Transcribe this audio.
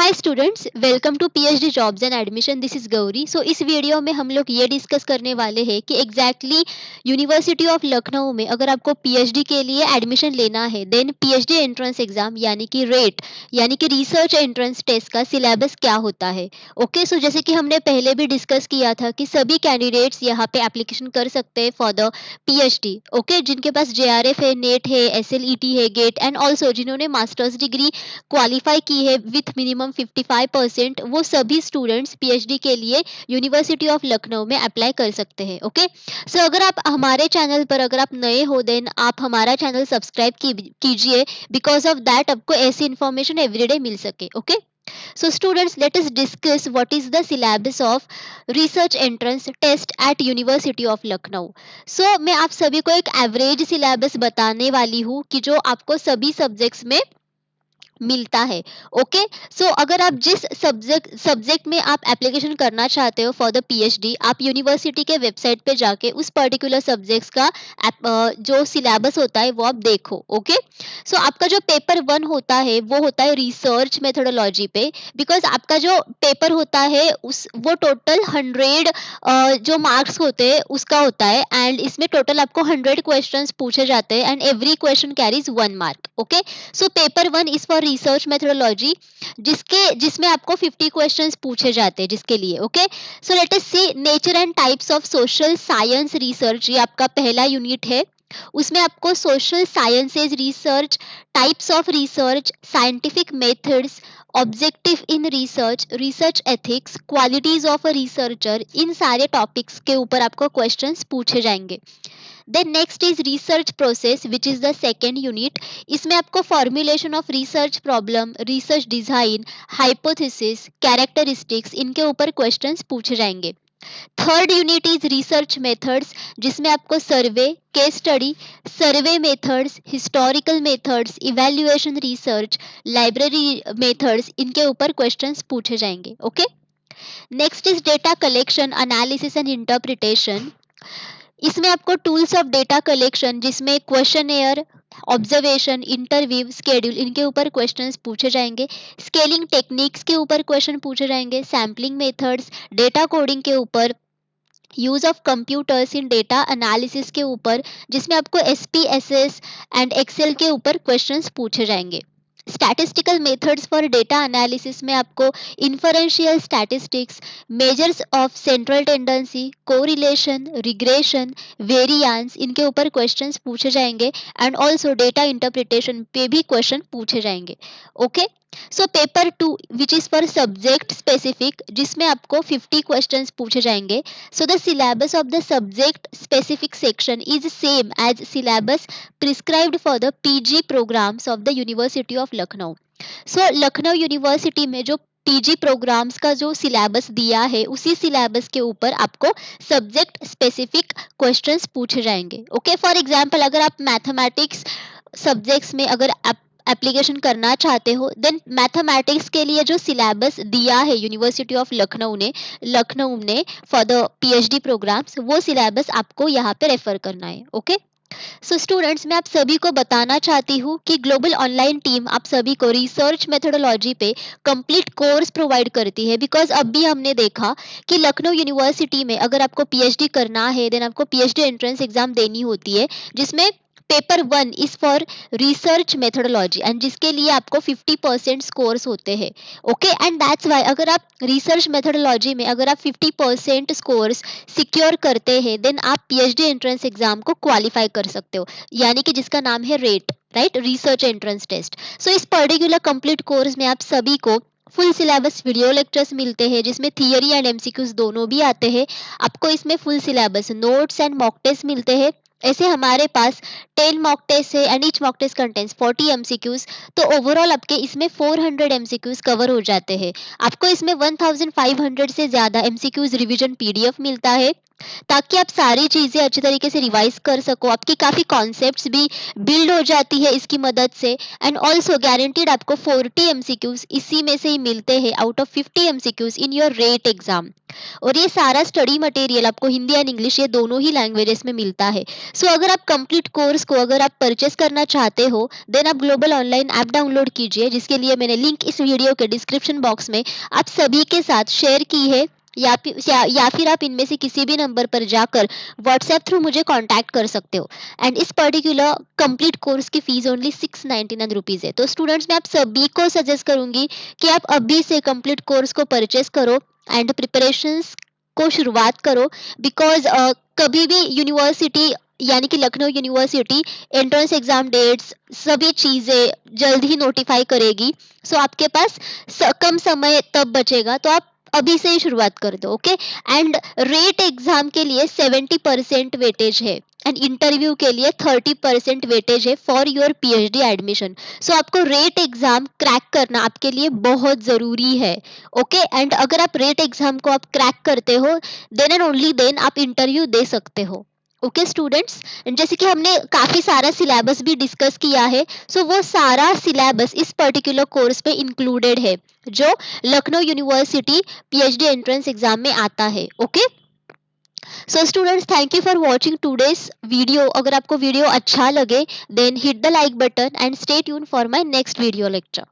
Hi students, welcome to PhD jobs and admission. This is Gauri. So इस video में हम लोग ये डिस्कस करने वाले हैं कि एग्जैक्टली यूनिवर्सिटी ऑफ लखनऊ में अगर आपको पीएचडी के लिए एडमिशन लेना है देन पीएचडी एंट्रेंस एग्जाम यानी कि रेट यानी कि रिसर्च एंट्रेंस टेस्ट का सिलेबस क्या होता है। ओके, सो जैसे कि हमने पहले भी डिस्कस किया था कि सभी कैंडिडेट्स यहाँ पे एप्लीकेशन कर सकते हैं फॉर द पीएचडी। ओके, जिनके पास जेआरएफ है, नेट है, एसएलईटी है, गेट एंड ऑल्सो जिन्होंने मास्टर्स डिग्री क्वालिफाई की है विथ मिनिमम 55%, वो सभी स्टूडेंट्स पीएचडी के लिए यूनिवर्सिटी ऑफ लखनऊ में अप्लाई कर सकते हैं। ओके, सो अगर आप हमारे चैनल पर अगर आप नए हो देन आप हमारा चैनल सब्सक्राइब कीजिए, बिकॉज ऑफ दैट आपको ऐसी इन्फॉर्मेशन एवरीडे मिल सके। Okay, so students, let us discuss what is the syllabus of research entrance test at University of Lucknow. So मैं आप सभी को एक एवरेज सिलेबस बताने वाली हूँ कि जो आपको सभी सब्जेक्ट्स में मिलता है। ओके, सो अगर आप जिस सब्जेक्ट में आप एप्लीकेशन करना चाहते हो फॉर द पीएचडी, आप यूनिवर्सिटी के वेबसाइट पे जाके उस पर्टिकुलर सब्जेक्ट्स का जो सिलेबस होता है वो आप देखो। ओके, सो आपका जो पेपर 1 होता है वो होता है रिसर्च मेथोडोलॉजी पे, बिकॉज आपका जो पेपर होता है उस वो टोटल 100 जो मार्क्स होते हैं उसका होता है, एंड इसमें टोटल आपको 100 क्वेश्चंस पूछे जाते हैं and every question carries 1 mark. Okay, so paper 1 is for research methodology, जिसमें आपको 50 क्वेश्चंस पूछे जाते हैं जिसके लिए। Okay, so let us see nature and types of social science research, ये आपका पहला यूनिट है। उसमें आपको social sciences research, types of research, scientific methods, objective in research, research ethics, qualities of a researcher, इन सारे टॉपिक्स के ऊपर आपको क्वेश्चंस पूछे जाएंगे। Then next is research process which is the second unit. इसमें आपको formulation of research problem, research design, hypothesis, characteristics, इनके ऊपर क्वेश्चंस पूछे जाएंगे। Third unit is research methods, जिसमें आपको survey, case study, survey methods, historical methods, evaluation research, library methods, इनके ऊपर क्वेश्चंस पूछे जाएंगे। Okay, next is data collection, analysis and interpretation. इसमें आपको टूल्स ऑफ डेटा कलेक्शन, जिसमें क्वेश्चनेयर, ऑब्जर्वेशन, इंटरव्यू, स्केड्यूल, इनके ऊपर क्वेश्चंस पूछे जाएंगे। स्केलिंग टेक्निक्स के ऊपर क्वेश्चन पूछे जाएंगे। सैम्पलिंग मेथड्स, डेटा कोडिंग के ऊपर, use of computers in data analysis के ऊपर, जिसमें आपको एसपीएसएस एंड एक्सेल के ऊपर क्वेश्चंस पूछे जाएंगे। Statistical methods for data analysis में आपको inferential statistics, measures of central tendency, correlation, regression, variance, इनके ऊपर क्वेश्चंस पूछे जाएंगे। एंड ऑल्सो डेटा इंटरप्रिटेशन पे भी क्वेश्चन पूछे जाएंगे। Okay, so paper 2 which is for subject specific, जिसमें आपको 50 क्वेश्चंस पूछे जाएंगे। So the syllabus of the subject specific section is same as syllabus prescribed for the PG programs of the University of Lucknow. So Lucknow university में जो PG programmes का जो syllabus दिया है उसी सिलेबस के ऊपर आपको सब्जेक्ट स्पेसिफिक क्वेश्चंस पूछे जाएंगे। ओके, फॉर एग्जांपल अगर आप मैथमेटिक्स सब्जेक्ट्स में अगर आप एप्लीकेशन करना चाहते हो देन मैथमेटिक्स के लिए जो सिलेबस दिया है यूनिवर्सिटी ऑफ लखनऊ ने फॉर द पीएचडी प्रोग्राम्स, वो सिलेबस आपको यहाँ पे रेफर करना है। ओके, सो स्टूडेंट्स, मैं आप सभी को बताना चाहती हूँ कि ग्लोबल ऑनलाइन टीम आप सभी को रिसर्च मेथोडोलॉजी पे कंप्लीट कोर्स प्रोवाइड करती है, बिकॉज अभी हमने देखा कि लखनऊ यूनिवर्सिटी में अगर आपको पीएचडी करना है देन आपको पीएचडी एंट्रेंस एग्जाम देनी होती है, जिसमें paper 1 is for research methodology and जिसके लिए आपको 50% स्कोर्स होते हैं। ओके, एंड दैट्स वाई अगर आप रिसर्च मेथोडोलॉजी में अगर आप 50% स्कोर्स सिक्योर करते हैं देन आप पीएचडी एंट्रेंस एग्जाम को क्वालिफाई कर सकते हो, यानी कि जिसका नाम है RET, right, research entrance test. So इस पर्टिकुलर कंप्लीट कोर्स में आप सभी को फुल सिलेबस वीडियो लेक्चर्स मिलते हैं, जिसमें थियरी एंड एमसीक्यूज दोनों भी आते हैं। आपको इसमें full syllabus notes and mock test मिलते हैं। ऐसे हमारे पास 10 मॉक टेस्ट है and each mock test contains 40 MCQs, तो ओवरऑल आपके इसमें 400 एमसीक्यूज कवर हो जाते हैं। आपको इसमें 1500 से ज्यादा एमसीक्यूज रिवीजन पीडीएफ मिलता है। ताकि आप सारी चीज़ें अच्छी तरीके से रिवाइज़ कर सको, आपकी काफ़ी कॉन्सेप्ट्स भी बिल्ड हो जाती है इसकी मदद से। एंड ऑल्सो गारंटीड आपको 40 एमसीक्यूज़ इसी में से ही मिलते हैं out of 50 MCQs in your rate exam. और ये सारा स्टडी मटेरियल आपको हिंदी एंड इंग्लिश ये दोनों ही लैंग्वेजेस में मिलता है। सो अगर आप कंप्लीट कोर्स को अगर आप परचेस करना चाहते हो, देन आप ग्लोबल ऑनलाइन ऐप डाउनलोड कीजिए, जिसके लिए मैंने लिंक इस वीडियो के डिस्क्रिप्शन बॉक्स में आप सभी के साथ शेयर की है। या फिर आप इनमें से किसी भी नंबर पर जाकर व्हाट्सएप थ्रू मुझे कांटेक्ट कर सकते हो। एंड इस पर्टिकुलर कंप्लीट कोर्स की फीस ओनली 699 रुपीज़ है। तो स्टूडेंट्स मैं आप सभी को सजेस्ट करूंगी कि आप अभी से कंप्लीट कोर्स को परचेस करो एंड प्रिपरेशंस को शुरुआत करो। बिकॉज कभी भी यूनिवर्सिटी यानी कि Lucknow university entrance exam dates सभी चीज़ें जल्द ही नोटिफाई करेगी। सो आपके पास कम समय तब बचेगा, तो आप अभी से ही शुरुआत कर दो। ओके। एंड रेट एग्जाम के लिए 70% वेटेज है एंड इंटरव्यू के लिए 30% वेटेज है फॉर योर पीएचडी एडमिशन। सो आपको रेट एग्जाम क्रैक करना आपके लिए बहुत ज़रूरी है। ओके। एंड अगर आप रेट एग्जाम को आप क्रैक करते हो, देन एंड ओनली देन आप इंटरव्यू दे सकते हो। ओके स्टूडेंट्स, जैसे कि हमने काफ़ी सारा सिलेबस भी डिस्कस किया है। सो वो सारा सिलेबस इस पर्टिकुलर कोर्स में इंक्लूडेड है, जो Lucknow university PhD entrance exam में आता है। Okay. So students, thank you for watching today's video. अगर आपको वीडियो अच्छा लगे, then hit the like button and stay tune for my next video lecture.